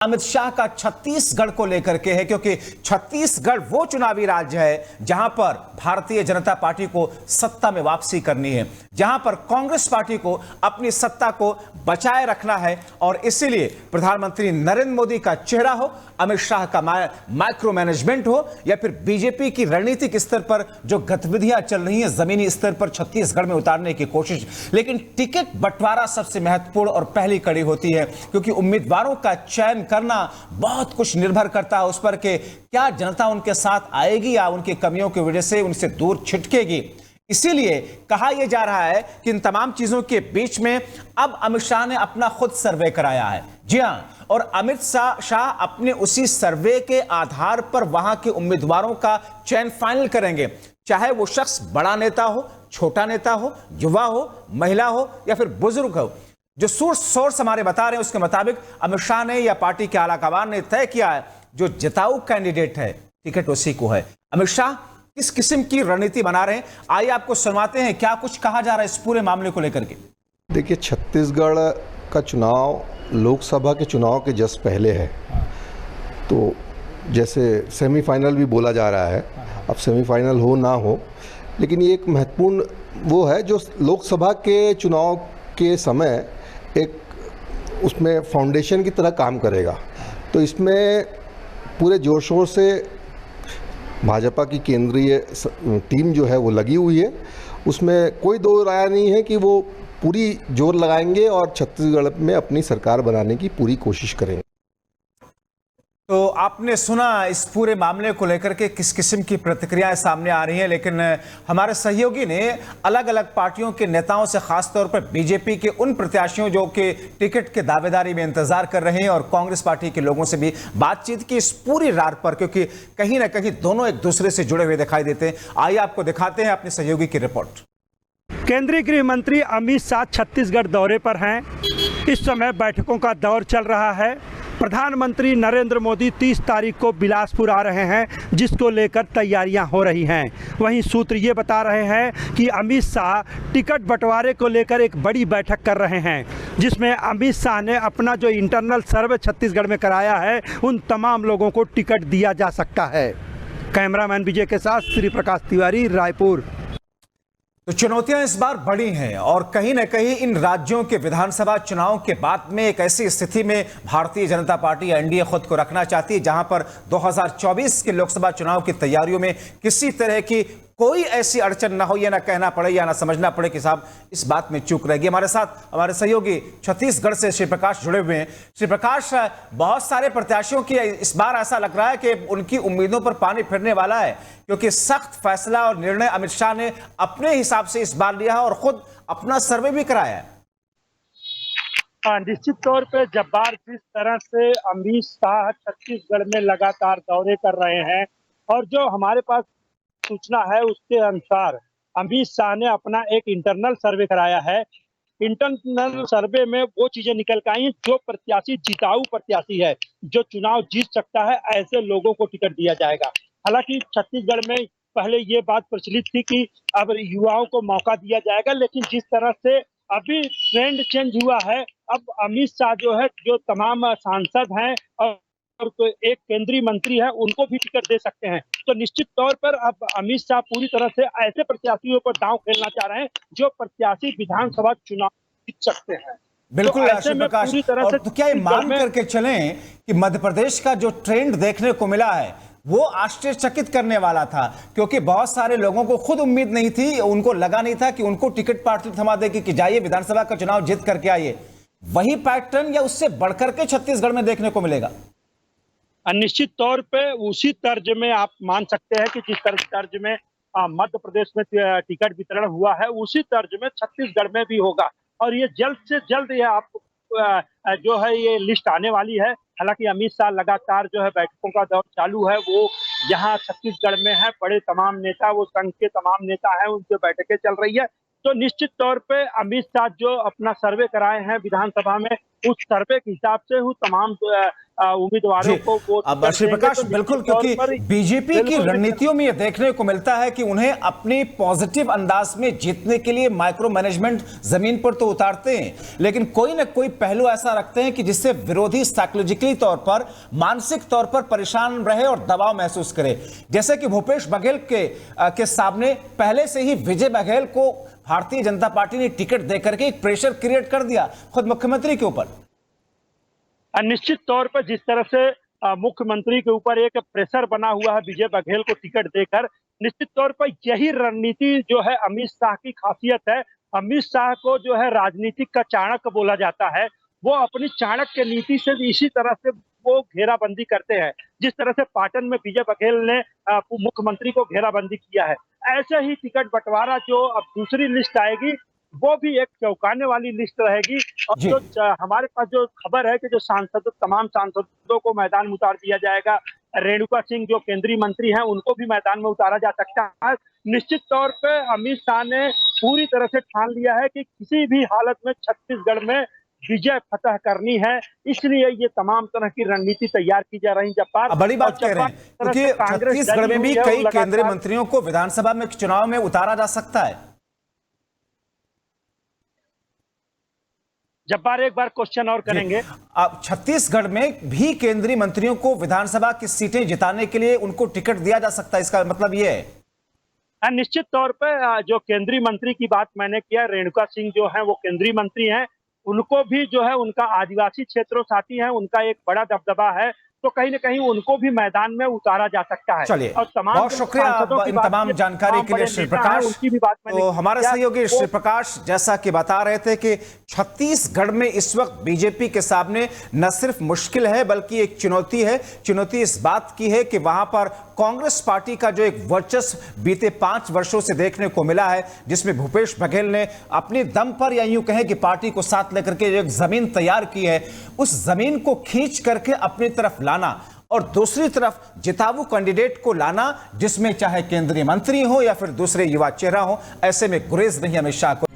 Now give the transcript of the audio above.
अमित शाह का छत्तीसगढ़ को लेकर के है, क्योंकि छत्तीसगढ़ वो चुनावी राज्य है जहां पर भारतीय जनता पार्टी को सत्ता में वापसी करनी है, जहां पर कांग्रेस पार्टी को अपनी सत्ता को बचाए रखना है। और इसीलिए प्रधानमंत्री नरेंद्र मोदी का चेहरा हो, अमित शाह का माइक्रो मैनेजमेंट हो, या फिर बीजेपी की रणनीतिक स्तर पर जो गतिविधियां चल रही हैं जमीनी स्तर पर छत्तीसगढ़ में उतारने की कोशिश। लेकिन टिकट बंटवारा सबसे महत्वपूर्ण और पहली कड़ी होती है, क्योंकि उम्मीदवारों का चयन करना बहुत कुछ निर्भर करता है उस पर कि क्या जनता उनके साथ आएगी या उनकी कमियों की वजह से उनसे दूर छिटकेगी। इसीलिए कहा यह जा रहा है कि इन तमाम चीजों के बीच में अब अमित शाह ने अपना खुद सर्वे कराया है। जी हां, और अमित शाह अपने उसी सर्वे के आधार पर वहां के उम्मीदवारों का चयन फाइनल करेंगे, चाहे वो शख्स बड़ा नेता हो, छोटा नेता हो, युवा हो, महिला हो या फिर बुजुर्ग हो। जो सोर्स हमारे बता रहे हैं उसके मुताबिक अमित शाह ने या पार्टी के आलाकमान ने तय किया है जो जिताऊ कैंडिडेट है टिकट उसी को है। अमित शाह किस किस्म की रणनीति बना रहे हैं, आइए आपको सुनवाते हैं क्या कुछ कहा जा रहा है इस पूरे मामले को लेकर के। देखिए, छत्तीसगढ़ का चुनाव लोकसभा के चुनाव के जस्ट पहले है, तो जैसे सेमीफाइनल भी बोला जा रहा है। अब सेमीफाइनल हो ना हो, लेकिन ये एक महत्वपूर्ण वो है जो लोकसभा के चुनाव के समय एक उसमें फाउंडेशन की तरह काम करेगा। तो इसमें पूरे जोर शोर से भाजपा की केंद्रीय टीम जो है वो लगी हुई है। उसमें कोई दो राय नहीं है कि वो पूरी जोर लगाएंगे और छत्तीसगढ़ में अपनी सरकार बनाने की पूरी कोशिश करेंगे। तो आपने सुना इस पूरे मामले को लेकर के किस किस्म की प्रतिक्रियाएं सामने आ रही हैं, लेकिन हमारे सहयोगी ने अलग अलग पार्टियों के नेताओं से, खासतौर पर बीजेपी के उन प्रत्याशियों जो कि टिकट के दावेदारी में इंतजार कर रहे हैं और कांग्रेस पार्टी के लोगों से भी बातचीत की इस पूरी रात पर, क्योंकि कहीं ना कहीं दोनों एक दूसरे से जुड़े हुए दिखाई देते हैं। आइए आपको दिखाते हैं अपने सहयोगी की रिपोर्ट। केंद्रीय गृह मंत्री अमित शाह छत्तीसगढ़ दौरे पर हैं। इस समय बैठकों का दौर चल रहा है। प्रधानमंत्री नरेंद्र मोदी 30 तारीख को बिलासपुर आ रहे हैं, जिसको लेकर तैयारियां हो रही हैं। वहीं सूत्र ये बता रहे हैं कि अमित शाह टिकट बंटवारे को लेकर एक बड़ी बैठक कर रहे हैं, जिसमें अमित शाह ने अपना जो इंटरनल सर्वे छत्तीसगढ़ में कराया है उन तमाम लोगों को टिकट दिया जा सकता है। कैमरामैन विजय के साथ श्री प्रकाश तिवारी, रायपुर। तो चुनौतियां इस बार बड़ी हैं और कहीं ना कहीं इन राज्यों के विधानसभा चुनाव के बाद में एक ऐसी स्थिति में भारतीय जनता पार्टी एनडीए खुद को रखना चाहती है जहां पर 2024 के लोकसभा चुनाव की तैयारियों में किसी तरह की कोई ऐसी अड़चन ना हो, या ना कहना पड़े या ना समझना पड़े कि साहब इस बात में चूक रहेगी। हमारे साथ हमारे सहयोगी छत्तीसगढ़ से श्री प्रकाश जुड़े हुए हैं। श्री प्रकाश, बहुत सारे प्रत्याशियों की इस बार ऐसा लग रहा है कि उनकी उम्मीदों पर पानी फिरने वाला है, क्योंकि सख्त फैसला और निर्णय अमित शाह ने अपने हिसाब से इस बार लिया है और खुद अपना सर्वे भी कराया है। निश्चित तौर पे जब बार जिस तरह से अमित शाह छत्तीसगढ़ में लगातार दौरे कर रहे हैं और जो हमारे पास सूचना है उसके अनुसार अमित शाह ने अपना एक इंटरनल सर्वे कराया है। इंटरनल सर्वे में वो चीजें निकल के आई हैं, जो प्रत्याशी जिताऊ प्रत्याशी है, जो चुनाव जीत सकता है, ऐसे लोगों को टिकट दिया जाएगा। हालांकि छत्तीसगढ़ में पहले ये बात प्रचलित थी कि अब युवाओं को मौका दिया जाएगा, लेकिन जिस तरह से अभी ट्रेंड चेंज हुआ है, अब अमित शाह जो है, जो तमाम सांसद हैं और एक केंद्रीय मंत्री है, उनको भी टिकट दे सकते हैं। तो निश्चित तौर पर अब अमित शाह पूरी तरह से ऐसे प्रत्याशियों पर दांव खेलना चाह रहे हैं जो प्रत्याशी विधानसभा चुनाव जीत सकते हैं। बिल्कुल तो ऐसे में पूरी तरह से तो क्या ये मान करके चलें कि मध्य प्रदेश का जो ट्रेंड देखने को मिला है वो आश्चर्यचकित करने वाला था, क्योंकि बहुत सारे लोगों को खुद उम्मीद नहीं थी, उनको लगा नहीं था कि उनको टिकट पार्टी थमा देगी कि जाइए विधानसभा का चुनाव जीत करके आइए। वही पैटर्न या उससे बढ़कर के छत्तीसगढ़ में देखने को मिलेगा? निश्चित तौर पे उसी तर्ज में आप मान सकते हैं कि जिस तर्ज में मध्य प्रदेश में टिकट वितरण हुआ है, उसी तर्ज में छत्तीसगढ़ में भी होगा। और ये जल्द से जल्द ये आपको जो है ये लिस्ट आने वाली है। हालांकि अमित शाह लगातार जो है बैठकों का दौर चालू है, वो यहाँ छत्तीसगढ़ में है, बड़े तमाम नेता, वो संघ के तमाम नेता हैं, उनसे बैठकें चल रही है। तो निश्चित तौर पे अमित शाह जो अपना सर्वे कराए हैं विधानसभा में, उस सर्वे के हिसाब से वो तमाम उम्मीदवारों को वोट अब कर श्री देंगे। प्रकाश, तो निश्चित बिल्कुल, तौर क्योंकि पर बीजेपी की बिल्कुल रणनीतियों में यह देखने को मिलता है कि उन्हें अपनी पॉजिटिव अंदाज में जीतने के लिए माइक्रो मैनेजमेंट जमीन पर तो उतारते हैं, लेकिन कोई ना कोई पहलू ऐसा रखते हैं कि जिससे विरोधी साइकोलॉजिकली तौर पर, मानसिक तौर पर परेशान रहे और दबाव महसूस करे। जैसे कि भूपेश बघेल के सामने पहले से ही विजय बघेल को भारतीय जनता पार्टी ने टिकट देकर के एक प्रेशर क्रिएट कर दिया खुद मुख्यमंत्री के ऊपर। निश्चित तौर पर जिस तरह से मुख्यमंत्री के ऊपर एक प्रेशर बना हुआ है विजय बघेल को टिकट देकर, निश्चित तौर पर यही रणनीति जो है अमित शाह की खासियत है। अमित शाह को जो है राजनीतिक का चाणक्य बोला जाता है। वो अपनी चाणक्य नीति से इसी तरह से वो घेराबंदी करते हैं, जिस तरह से पाटन में विजय बघेल ने मुख्यमंत्री को घेराबंदी किया है। ऐसे ही टिकट बंटवारा जो अब दूसरी लिस्ट आएगी वो भी एक चौंकाने वाली लिस्ट रहेगी। और जो हमारे पास जो खबर है कि जो तमाम सांसदों को मैदान में उतार दिया जाएगा। रेणुका सिंह जो केंद्रीय मंत्री हैं उनको भी मैदान में उतारा जा सकता है। निश्चित तौर पे अमित शाह ने पूरी तरह से ठान लिया है कि किसी भी हालत में छत्तीसगढ़ में विजय फतह करनी है, इसलिए ये तमाम तरह की रणनीति तैयार की जा रही है। बड़ी बात कह रहे हैं, क्योंकि छत्तीसगढ़ में भी कई केंद्रीय मंत्रियों को विधानसभा में चुनाव में उतारा जा सकता है। जब्बार, एक बार क्वेश्चन और करेंगे। अब छत्तीसगढ़ में भी केंद्रीय मंत्रियों को विधानसभा की सीटें जिताने के लिए उनको टिकट दिया जा सकता है, इसका मतलब यह है। निश्चित तौर पर जो केंद्रीय मंत्री की बात मैंने किया, रेणुका सिंह जो है वो केंद्रीय मंत्री हैं, उनको भी जो है उनका आदिवासी क्षेत्रों साथी है, उनका एक बड़ा दबदबा है, तो कहीं ना कहीं उनको भी मैदान में उतारा जा सकता है। चलिए, और बहुत शुक्रिया इन तमाम जानकारी के लिए श्री प्रकाश। उनकी भी बात तो हमारे सहयोगी श्री प्रकाश जैसा कि बता रहे थे कि छत्तीसगढ़ में इस वक्त बीजेपी के सामने न सिर्फ मुश्किल है बल्कि एक चुनौती है। चुनौती इस बात की है कि वहां पर कांग्रेस पार्टी का जो एक वर्चस्व बीते 5 वर्षों से देखने को मिला है, जिसमें भूपेश बघेल ने अपने दम पर या यूं कहें कि पार्टी को साथ लेकर के एक जमीन तैयार की है, उस जमीन को खींच करके अपनी तरफ लाना और दूसरी तरफ जिताऊ कैंडिडेट को लाना, जिसमें चाहे केंद्रीय मंत्री हो या फिर दूसरे युवा चेहरा हो, ऐसे में गुरेज नहीं अमित शाह को।